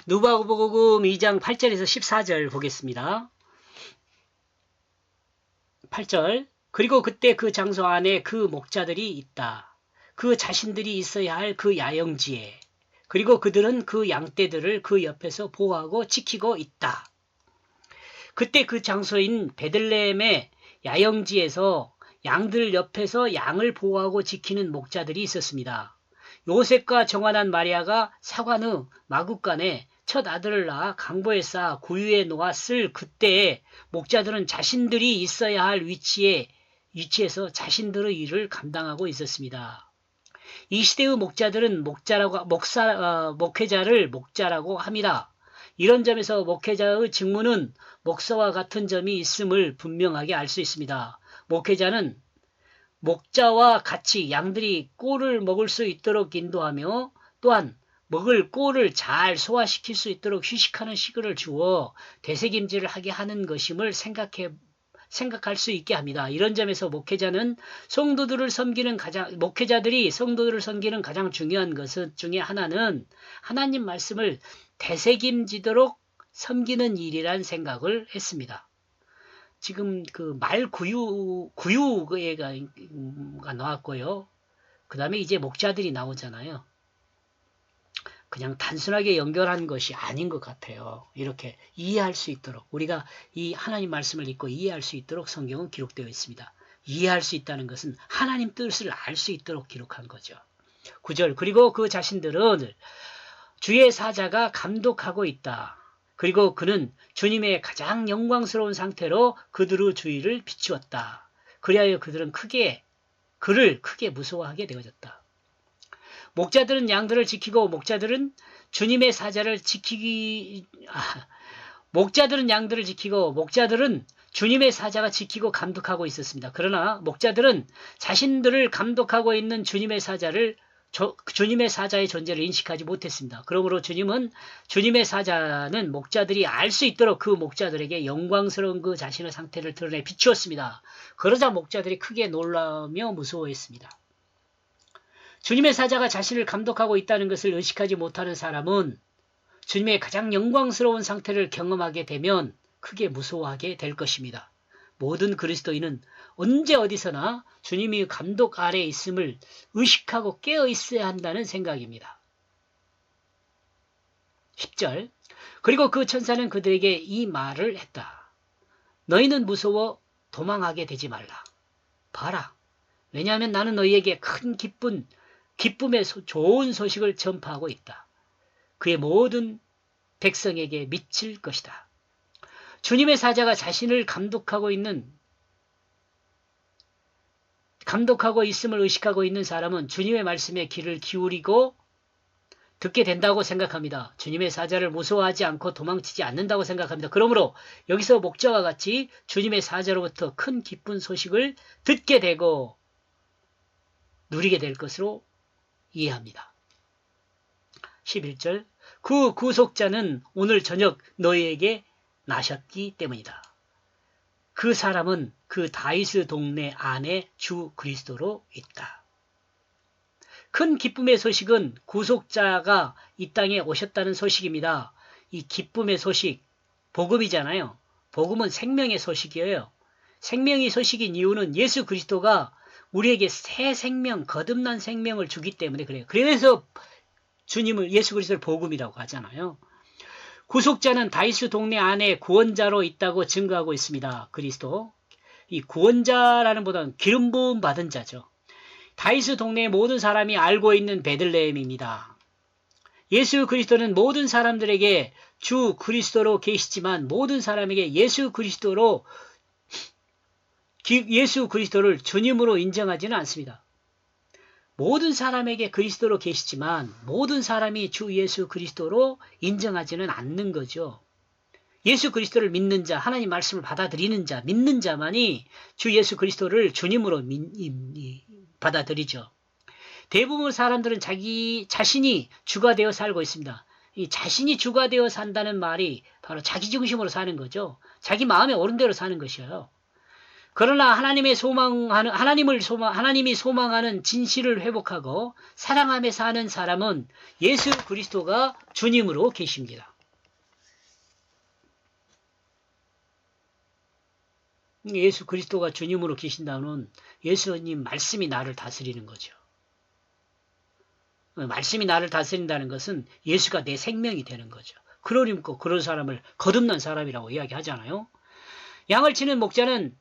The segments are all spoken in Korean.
누가복음 2장 8절에서 14절 보겠습니다. 8절. 그리고 그때 그 장소 안에 그 목자들이 있다. 그 자신들이 있어야 할 그 야영지에. 그리고 그들은 그 양떼들을 그 옆에서 보호하고 지키고 있다. 그때 그 장소인 베들레헴의 야영지에서 양들 옆에서 양을 보호하고 지키는 목자들이 있었습니다. 요셉과 정환한 마리아가 사관의 마국간에 첫 아들을 낳아 강보에 쌓아 구유에 놓았을 그때에 목자들은 자신들이 있어야 할 위치에서 자신들의 일을 감당하고 있었습니다. 이 시대의 목자들은 목회자를 목자라고 합니다. 이런 점에서 목회자의 직무는 목사와 같은 점이 있음을 분명하게 알 수 있습니다. 목회자는 목자와 같이 양들이 꼴을 먹을 수 있도록 인도하며 또한 먹을 꼴을 잘 소화시킬 수 있도록 휴식하는 시간을 주어 되새김질을 하게 하는 것임을 생각할 수 있게 합니다. 이런 점에서 목회자들이 성도들을 섬기는 가장 중요한 것 중에 하나는 하나님 말씀을 되새김지도록 섬기는 일이란 생각을 했습니다. 지금 그 구유가 나왔고요. 그 다음에 이제 목자들이 나오잖아요. 그냥 단순하게 연결한 것이 아닌 것 같아요. 이렇게 이해할 수 있도록 우리가 이 하나님 말씀을 읽고 이해할 수 있도록 성경은 기록되어 있습니다. 이해할 수 있다는 것은 하나님 뜻을 알 수 있도록 기록한 거죠. 9절. 그리고 그 자신들은 주의 사자가 감독하고 있다. 그리고 그는 주님의 가장 영광스러운 상태로 그들의 주의를 비추었다. 그리하여 그들은 그를 크게 무서워하게 되어졌다. 목자들은 양들을 지키고 목자들은 양들을 지키고 목자들은 주님의 사자가 지키고 감독하고 있었습니다. 그러나 목자들은 자신들을 감독하고 있는 주님의 사자의 존재를 인식하지 못했습니다. 그러므로 주님의 사자는 목자들이 알 수 있도록 그 목자들에게 영광스러운 그 자신의 상태를 드러내 비추었습니다. 그러자 목자들이 크게 놀라며 무서워했습니다. 주님의 사자가 자신을 감독하고 있다는 것을 의식하지 못하는 사람은 주님의 가장 영광스러운 상태를 경험하게 되면 크게 무서워하게 될 것입니다. 모든 그리스도인은 언제 어디서나 주님의 감독 아래에 있음을 의식하고 깨어 있어야 한다는 생각입니다. 10절. 그리고 그 천사는 그들에게 이 말을 했다. 너희는 무서워 도망하게 되지 말라. 봐라. 왜냐하면 나는 너희에게 큰 기쁨의 좋은 소식을 전파하고 있다. 그의 모든 백성에게 미칠 것이다. 주님의 사자가 자신을 감독하고 있음을 의식하고 있는 사람은 주님의 말씀에 귀를 기울이고 듣게 된다고 생각합니다. 주님의 사자를 무서워하지 않고 도망치지 않는다고 생각합니다. 그러므로 여기서 목자와 같이 주님의 사자로부터 큰 기쁜 소식을 듣게 되고 누리게 될 것으로 이해합니다. 11절. 그 구속자는 오늘 저녁 너희에게 나셨기 때문이다. 그 사람은 그 다윗의 동네 안에 주 그리스도로 있다. 큰 기쁨의 소식은 구속자가 이 땅에 오셨다는 소식입니다. 이 기쁨의 소식, 복음이잖아요. 복음은 생명의 소식이에요. 생명의 소식인 이유는 예수 그리스도가 우리에게 새 생명, 거듭난 생명을 주기 때문에 그래요. 그래서 예수 그리스도를 복음이라고 하잖아요. 구속자는 다윗의 동네 안에 구원자로 있다고 증거하고 있습니다. 그리스도. 이 구원자라는 보다는 기름 부음 받은 자죠. 다윗의 동네의 모든 사람이 알고 있는 베들레헴입니다. 예수 그리스도는 모든 사람들에게 주 그리스도로 계시지만 모든 사람에게 예수 그리스도를 주님으로 인정하지는 않습니다. 모든 사람에게 그리스도로 계시지만 모든 사람이 주 예수 그리스도로 인정하지는 않는 거죠. 예수 그리스도를 믿는 자, 하나님 말씀을 받아들이는 자, 믿는 자만이 주 예수 그리스도를 주님으로 받아들이죠. 대부분 사람들은 자신이 주가 되어 살고 있습니다. 이 자신이 주가 되어 산다는 말이 바로 자기 중심으로 사는 거죠. 자기 마음에 옳은 대로 사는 것이에요. 그러나 하나님이 소망하는 진실을 회복하고 사랑하며 사는 사람은 예수 그리스도가 주님으로 계십니다. 예수 그리스도가 주님으로 계신다는 예수님 말씀이 나를 다스리는 거죠. 말씀이 나를 다스린다는 것은 예수가 내 생명이 되는 거죠. 그러림고 그런 사람을 거듭난 사람이라고 이야기하잖아요. 양을 치는 목자는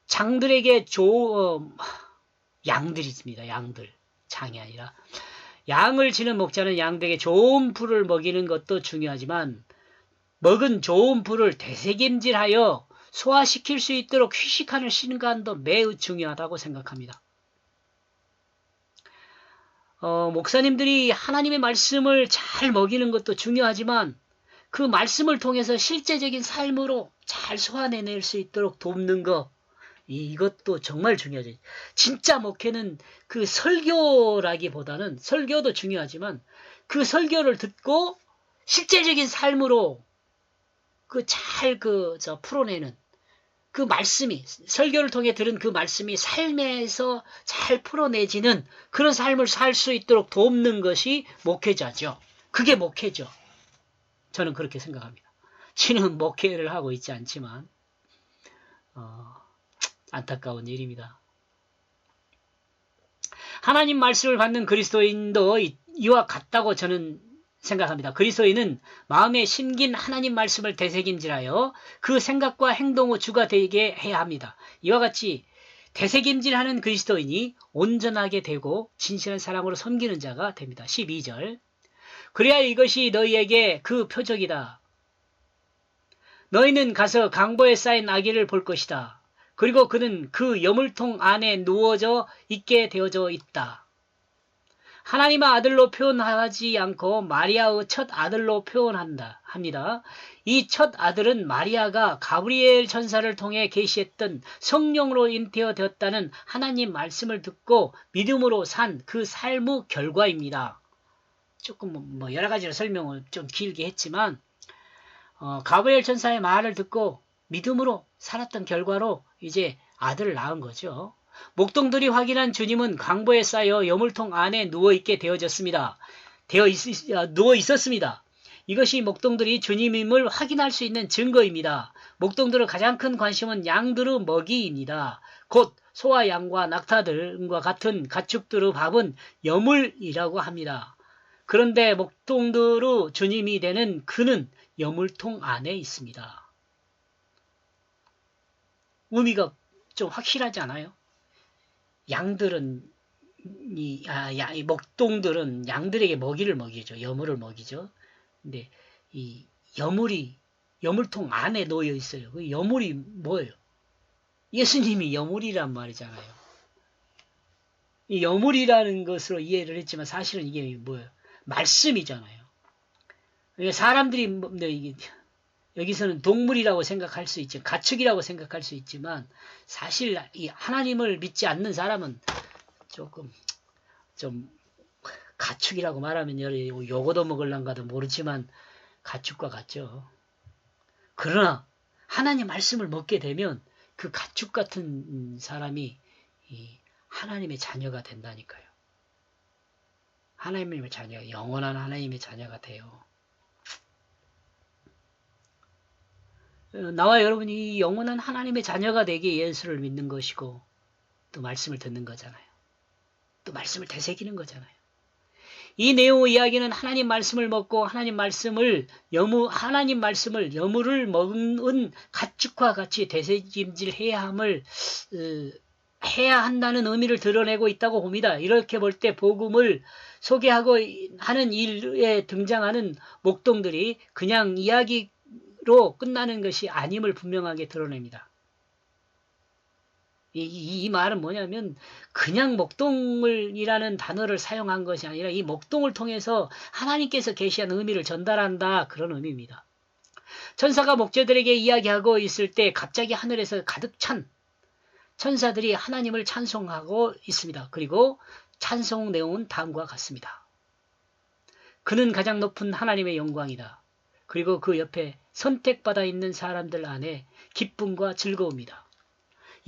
장들에게 양들이 있습니다. 양들. 장이 아니라. 양을 치는 목자는 양들에게 좋은 풀을 먹이는 것도 중요하지만 먹은 좋은 풀을 되새김질하여 소화시킬 수 있도록 휴식하는 시간도 매우 중요하다고 생각합니다. 목사님들이 하나님의 말씀을 잘 먹이는 것도 중요하지만 그 말씀을 통해서 실제적인 삶으로 잘 소화내낼 수 있도록 돕는 것, 이것도 정말 중요하죠. 진짜 목회는 그 설교라기보다는 설교도 중요하지만 그 설교를 듣고 실제적인 삶으로 풀어내는 그 말씀이, 설교를 통해 들은 그 말씀이 삶에서 잘 풀어내지는 그런 삶을 살 수 있도록 돕는 것이 목회자죠. 그게 목회죠. 저는 그렇게 생각합니다. 지는 목회를 하고 있지 않지만 안타까운 일입니다. 하나님 말씀을 받는 그리스도인도 이와 같다고 저는 생각합니다. 그리스도인은 마음에 심긴 하나님 말씀을 되새김질하여 그 생각과 행동의 주가 되게 해야 합니다. 이와 같이 되새김질하는 그리스도인이 온전하게 되고 진실한 사랑으로 섬기는 자가 됩니다. 12절. 그래야 이것이 너희에게 그 표적이다. 너희는 가서 강보에 쌓인 아기를 볼 것이다. 그리고 그는 그 여물통 안에 누워져 있게 되어져 있다. 하나님의 아들로 표현하지 않고 마리아의 첫 아들로 합니다. 이 첫 아들은 마리아가 가브리엘 천사를 통해 계시했던 성령으로 잉태되었다는 하나님 말씀을 듣고 믿음으로 산 그 삶의 결과입니다. 조금 여러 가지로 설명을 좀 길게 했지만 가브리엘 천사의 말을 듣고 믿음으로 살았던 결과로 이제 아들을 낳은 거죠. 목동들이 확인한 주님은 강보에 쌓여 여물통 안에 누워있게 되어졌습니다. 누워 있었습니다. 이것이 목동들이 주님임을 확인할 수 있는 증거입니다. 목동들의 가장 큰 관심은 양들의 먹이입니다. 곧 소와 양과 낙타들과 같은 가축들의 밥은 여물이라고 합니다. 그런데 목동들의 주님이 되는 그는 여물통 안에 있습니다. 의미가 좀 확실하지 않아요? 양들은 이 목동들은 양들에게 먹이를 먹이죠. 여물을 먹이죠. 근데 이 여물이 여물통 안에 놓여 있어요. 그 여물이 뭐예요? 예수님이 여물이란 말이잖아요. 이 여물이라는 것으로 이해를 했지만 사실은 이게 뭐예요? 말씀이잖아요. 사람들이 여기서는 동물이라고 생각할 수 있죠. 가축이라고 생각할 수 있지만 사실 이 하나님을 믿지 않는 사람은 조금 좀 가축이라고 말하면 요거도 먹을란가도 모르지만 가축과 같죠. 그러나 하나님 말씀을 먹게 되면 그 가축 같은 사람이 하나님의 자녀가 된다니까요. 하나님의 자녀, 영원한 하나님의 자녀가 돼요. 나와 여러분이 영원한 하나님의 자녀가 되기에 예수를 믿는 것이고 또 말씀을 듣는 거잖아요. 또 말씀을 되새기는 거잖아요. 이 내용의 이야기는 하나님 말씀을 먹고 하나님 말씀을 여물을 먹은 가축과 같이 되새김질해야 해야 한다는 의미를 드러내고 있다고 봅니다. 이렇게 볼 때 복음을 소개하고 하는 일에 등장하는 목동들이 그냥 이야기로 끝나는 것이 아님을 분명하게 드러냅니다. 이 말은 뭐냐면 그냥 목동이라는 단어를 사용한 것이 아니라 이 목동을 통해서 하나님께서 계시한 의미를 전달한다, 그런 의미입니다. 천사가 목자들에게 이야기하고 있을 때 갑자기 하늘에서 가득 찬 천사들이 하나님을 찬송하고 있습니다. 그리고 찬송 내용은 다음과 같습니다. 그는 가장 높은 하나님의 영광이다. 그리고 그 옆에 선택받아 있는 사람들 안에 기쁨과 즐거움이다.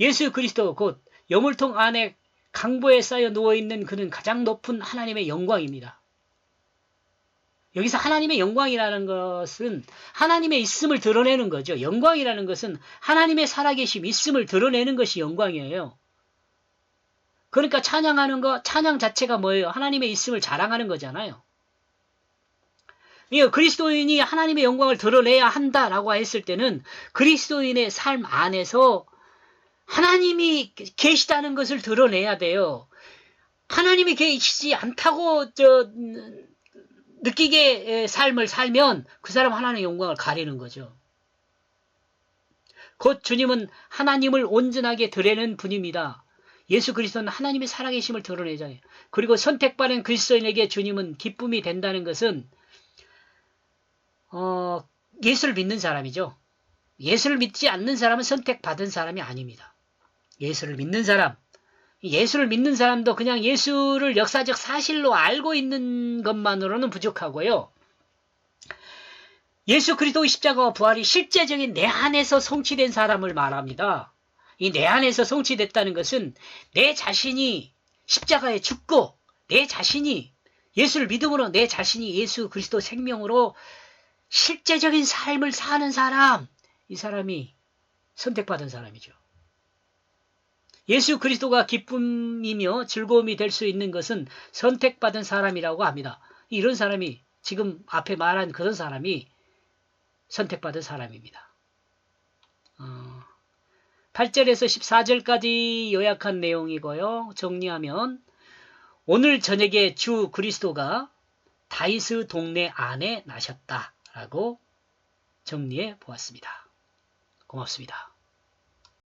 예수 그리스도 곧 여물통 안에 강보에 쌓여 누워있는 그는 가장 높은 하나님의 영광입니다. 여기서 하나님의 영광이라는 것은 하나님의 있음을 드러내는 거죠. 영광이라는 것은 하나님의 살아계심, 있음을 드러내는 것이 영광이에요. 그러니까 찬양하는 거, 찬양 자체가 뭐예요? 하나님의 있음을 자랑하는 거잖아요. 그리스도인이 하나님의 영광을 드러내야 한다라고 했을 때는 그리스도인의 삶 안에서 하나님이 계시다는 것을 드러내야 돼요. 하나님이 계시지 않다고 느끼게 삶을 살면 그 사람 하나님의 영광을 가리는 거죠. 곧 주님은 하나님을 온전하게 드러내는 분입니다. 예수 그리스도는 하나님의 살아계심을 드러내잖아요. 그리고 선택받은 그리스도인에게 주님은 기쁨이 된다는 것은 예수를 믿는 사람이죠. 예수를 믿지 않는 사람은 선택받은 사람이 아닙니다. 예수를 믿는 사람, 예수를 믿는 사람도 그냥 예수를 역사적 사실로 알고 있는 것만으로는 부족하고요. 예수 그리스도의 십자가와 부활이 실제적인 내 안에서 성취된 사람을 말합니다. 이 내 안에서 성취됐다는 것은 내 자신이 십자가에 죽고 내 자신이 예수를 믿음으로 내 자신이 예수 그리스도 생명으로 실제적인 삶을 사는 사람, 이 사람이 선택받은 사람이죠. 예수 그리스도가 기쁨이며 즐거움이 될 수 있는 것은 선택받은 사람이라고 합니다. 이런 사람이 지금 앞에 말한 그런 사람이 선택받은 사람입니다. 8절에서 14절까지 요약한 내용이고요. 정리하면 오늘 저녁에 주 그리스도가 다윗의 동네 안에 나셨다라고 정리해 보았습니다. 고맙습니다.